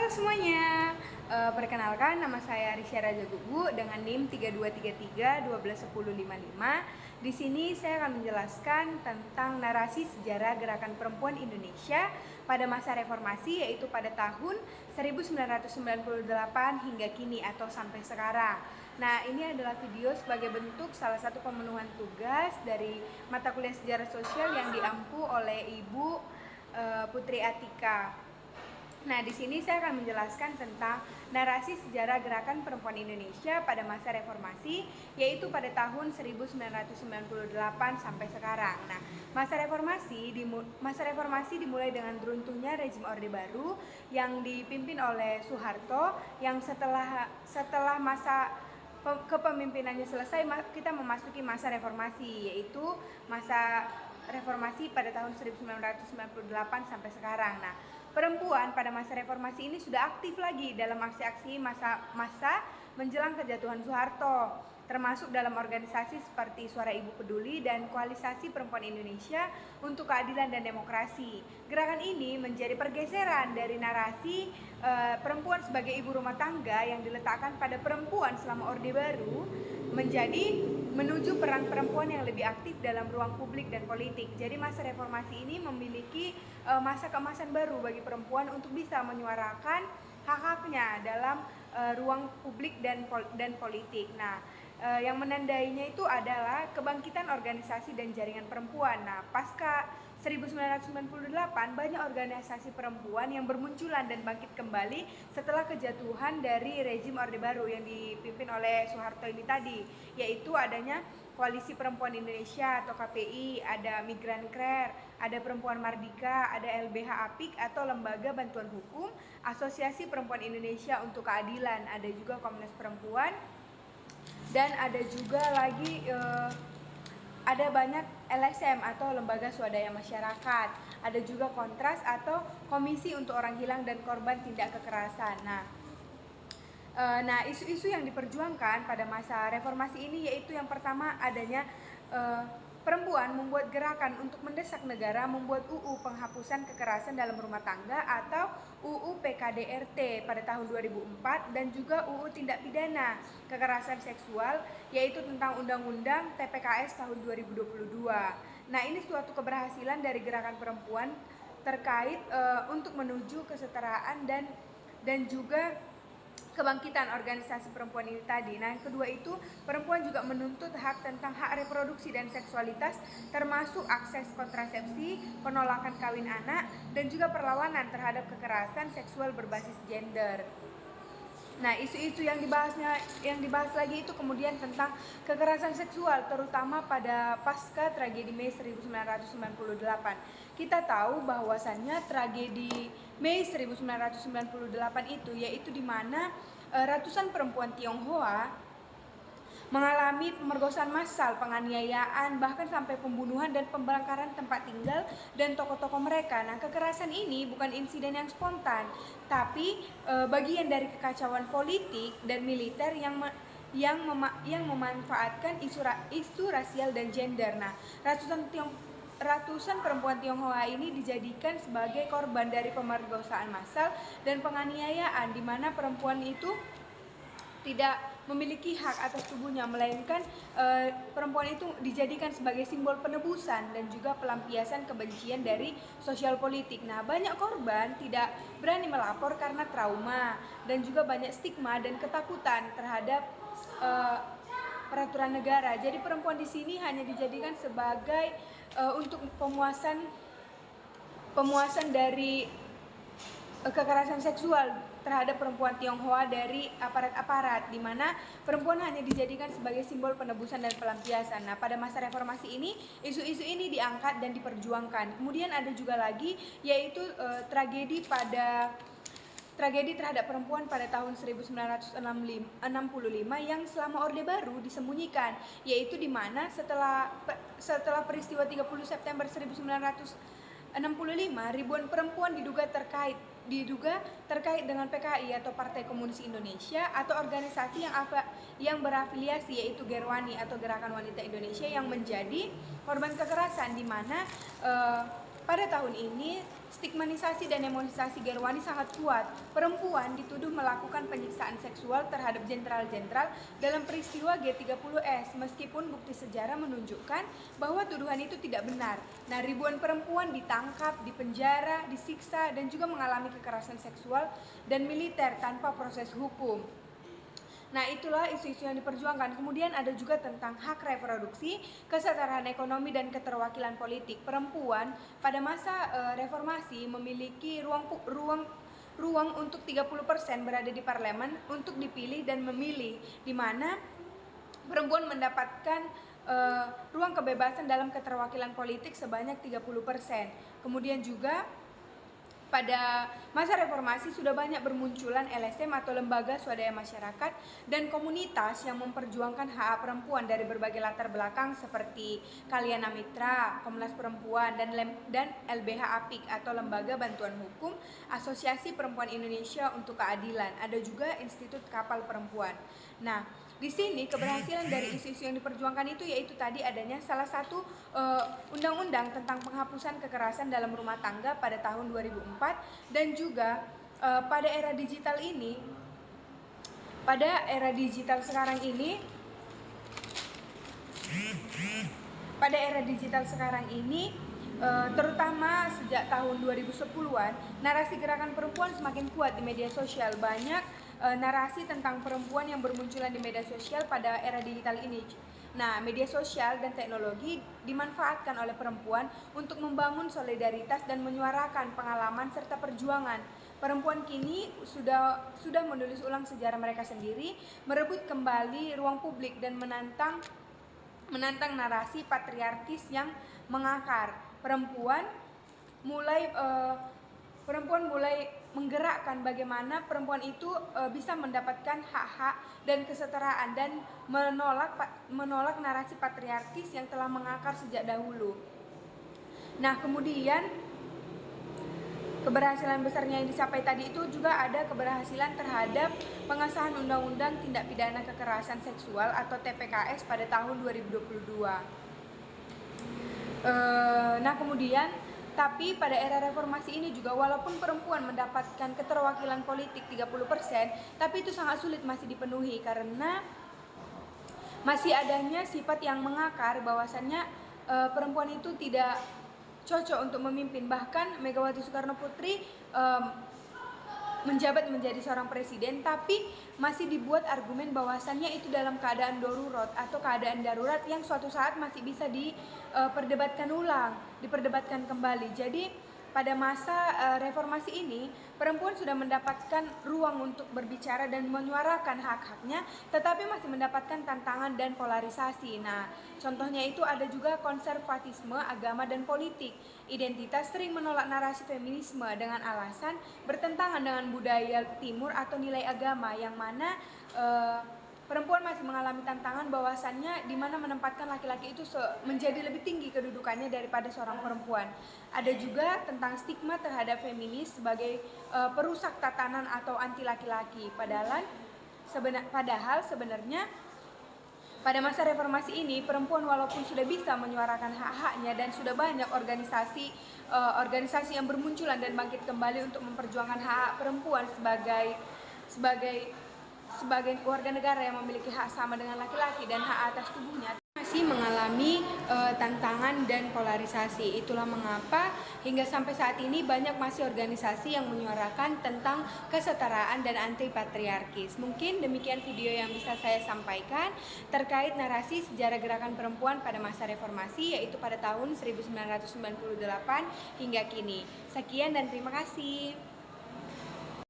Halo semuanya, perkenalkan nama saya Risya Raja Gugu dengan NIM 3233 Di sini saya akan menjelaskan tentang narasi sejarah gerakan perempuan Indonesia pada masa reformasi, yaitu pada tahun 1998 hingga kini atau sampai sekarang. Nah, ini adalah video sebagai bentuk salah satu pemenuhan tugas dari mata kuliah sejarah sosial yang diampu oleh Ibu Putri Atika. Nah, di sini saya akan menjelaskan tentang narasi sejarah gerakan perempuan Indonesia pada masa reformasi, yaitu pada tahun 1998 sampai sekarang. Nah, masa reformasi dimulai dengan runtuhnya rezim Orde Baru yang dipimpin oleh Soeharto, yang setelah masa kepemimpinannya selesai, kita memasuki masa reformasi, yaitu masa reformasi pada tahun 1998 sampai sekarang. Nah, perempuan pada masa reformasi ini sudah aktif lagi dalam aksi-aksi masa menjelang kejatuhan Soeharto, termasuk dalam organisasi seperti Suara Ibu Peduli dan Koalisasi Perempuan Indonesia untuk Keadilan dan Demokrasi. Gerakan ini menjadi pergeseran dari narasi perempuan sebagai ibu rumah tangga yang diletakkan pada perempuan selama Orde Baru menjadi menuju peran perempuan yang lebih aktif dalam ruang publik dan politik. Jadi masa reformasi ini memiliki masa keemasan baru bagi perempuan untuk bisa menyuarakan hak-haknya dalam ruang publik dan politik. Nah, yang menandainya itu adalah kebangkitan organisasi dan jaringan perempuan. Nah, pasca 1998 banyak organisasi perempuan yang bermunculan dan bangkit kembali setelah kejatuhan dari rezim Orde Baru yang dipimpin oleh Soeharto ini tadi, yaitu adanya Koalisi Perempuan Indonesia atau KPI, ada Migran Care, ada Perempuan Mardika, ada LBH Apik atau Lembaga Bantuan Hukum, Asosiasi Perempuan Indonesia untuk Keadilan, ada juga Komnas Perempuan, dan ada juga lagi ada banyak LSM atau Lembaga Swadaya Masyarakat, ada juga Kontras atau Komisi untuk Orang Hilang dan Korban Tindak Kekerasan. Nah, isu-isu yang diperjuangkan pada masa reformasi ini yaitu yang pertama adanya perempuan membuat gerakan untuk mendesak negara membuat UU Penghapusan Kekerasan dalam Rumah Tangga atau UU PKDRT pada tahun 2004 dan juga UU Tindak Pidana Kekerasan Seksual yaitu tentang Undang-Undang TPKS tahun 2022. Nah, ini suatu keberhasilan dari gerakan perempuan terkait untuk menuju kesetaraan dan juga kebangkitan organisasi perempuan ini tadi. Nah, yang kedua itu perempuan juga menuntut hak tentang hak reproduksi dan seksualitas, termasuk akses kontrasepsi, penolakan kawin anak, dan juga perlawanan terhadap kekerasan seksual berbasis gender. Nah, isu-isu yang dibahas lagi itu kemudian tentang kekerasan seksual, terutama pada pasca tragedi Mei 1998. Kita tahu bahwasannya tragedi Mei 1998 itu yaitu di mana ratusan perempuan Tionghoa mengalami pemerkosaan massal, penganiayaan, bahkan sampai pembunuhan dan pembakaran tempat tinggal dan toko-toko mereka. Nah, kekerasan ini bukan insiden yang spontan, tapi bagian dari kekacauan politik dan militer yang memanfaatkan isu rasial dan gender. Nah, ratusan perempuan Tionghoa ini dijadikan sebagai korban dari pemerkosaan massal dan penganiayaan, di mana perempuan itu tidak memiliki hak atas tubuhnya, melainkan perempuan itu dijadikan sebagai simbol penebusan dan juga pelampiasan kebencian dari sosial politik. Nah, banyak korban tidak berani melapor karena trauma dan juga banyak stigma dan ketakutan terhadap peraturan negara. Jadi perempuan di sini hanya dijadikan sebagai untuk pemuasan dari kekerasan seksual terhadap perempuan Tionghoa dari aparat-aparat, di mana perempuan hanya dijadikan sebagai simbol penebusan dan pelampiasan. Nah, pada masa reformasi ini, isu-isu ini diangkat dan diperjuangkan. Kemudian ada juga lagi yaitu tragedi terhadap perempuan pada tahun 1965 yang selama Orde Baru disembunyikan, yaitu di mana setelah peristiwa 30 September 1965 ribuan perempuan diduga terkait dengan PKI atau Partai Komunis Indonesia atau organisasi yang berafiliasi yaitu Gerwani atau Gerakan Wanita Indonesia yang menjadi korban kekerasan, di mana Pada tahun ini, stigmatisasi dan demonisasi Gerwani sangat kuat. Perempuan dituduh melakukan penyiksaan seksual terhadap jenderal-jenderal dalam peristiwa G30S, meskipun bukti sejarah menunjukkan bahwa tuduhan itu tidak benar. Nah, ribuan perempuan ditangkap, dipenjara, disiksa, dan juga mengalami kekerasan seksual dan militer tanpa proses hukum. Nah, itulah isu-isu yang diperjuangkan. Kemudian ada juga tentang hak reproduksi, kesetaraan ekonomi, dan keterwakilan politik. Perempuan pada masa reformasi memiliki ruang untuk 30% berada di parlemen untuk dipilih dan memilih, di mana perempuan mendapatkan ruang kebebasan dalam keterwakilan politik sebanyak 30%. Kemudian juga pada masa reformasi sudah banyak bermunculan LSM atau lembaga swadaya masyarakat dan komunitas yang memperjuangkan hak perempuan dari berbagai latar belakang seperti Kalyana Mitra, Komnas Perempuan, dan LBH Apik atau Lembaga Bantuan Hukum, Asosiasi Perempuan Indonesia untuk Keadilan. Ada juga Institut Kapal Perempuan. Nah, di sini keberhasilan dari isu-isu yang diperjuangkan itu yaitu tadi adanya salah satu undang-undang tentang penghapusan kekerasan dalam rumah tangga pada tahun 2004, dan juga pada era digital sekarang ini terutama sejak tahun 2010-an, narasi gerakan perempuan semakin kuat di media sosial. Banyak narasi tentang perempuan yang bermunculan di media sosial pada era digital ini. Nah, media sosial dan teknologi dimanfaatkan oleh perempuan untuk membangun solidaritas dan menyuarakan pengalaman serta perjuangan. Perempuan kini sudah menulis ulang sejarah mereka sendiri, merebut kembali ruang publik dan menantang narasi patriarkis yang mengakar. Perempuan mulai menggerakkan bagaimana perempuan itu bisa mendapatkan hak-hak dan kesetaraan, dan menolak narasi patriarkis yang telah mengakar sejak dahulu. Nah, kemudian keberhasilan besarnya yang dicapai tadi itu juga ada keberhasilan terhadap pengesahan Undang-Undang Tindak Pidana Kekerasan Seksual atau TPKS pada tahun 2022. Nah, kemudian tapi pada era reformasi ini juga, walaupun perempuan mendapatkan keterwakilan politik 30%, tapi itu sangat sulit masih dipenuhi karena masih adanya sifat yang mengakar bahwasannya perempuan itu tidak cocok untuk memimpin. Bahkan Megawati Soekarno Putri menjabat menjadi seorang presiden, tapi masih dibuat argumen bahwasannya itu dalam keadaan darurat atau keadaan darurat yang suatu saat masih bisa diperdebatkan kembali. Jadi pada masa reformasi ini, perempuan sudah mendapatkan ruang untuk berbicara dan menyuarakan hak-haknya, tetapi masih mendapatkan tantangan dan polarisasi. Nah, contohnya itu ada juga konservatisme, agama, dan politik. Identitas sering menolak narasi feminisme dengan alasan bertentangan dengan budaya timur atau nilai agama, yang mana perempuan masih mengalami tantangan bahwasannya di mana menempatkan laki-laki itu menjadi lebih tinggi kedudukannya daripada seorang perempuan. Ada juga tentang stigma terhadap feminis sebagai perusak tatanan atau anti laki-laki. Padahal sebenarnya pada masa reformasi ini, perempuan walaupun sudah bisa menyuarakan hak-haknya dan sudah banyak organisasi yang bermunculan dan bangkit kembali untuk memperjuangkan hak perempuan sebagai warga negara yang memiliki hak sama dengan laki-laki dan hak atas tubuhnya, masih mengalami tantangan dan polarisasi. Itulah mengapa hingga sampai saat ini banyak masih organisasi yang menyuarakan tentang kesetaraan dan anti patriarkis. Mungkin demikian video yang bisa saya sampaikan terkait narasi sejarah gerakan perempuan pada masa reformasi, yaitu pada tahun 1998 hingga kini. Sekian dan terima kasih.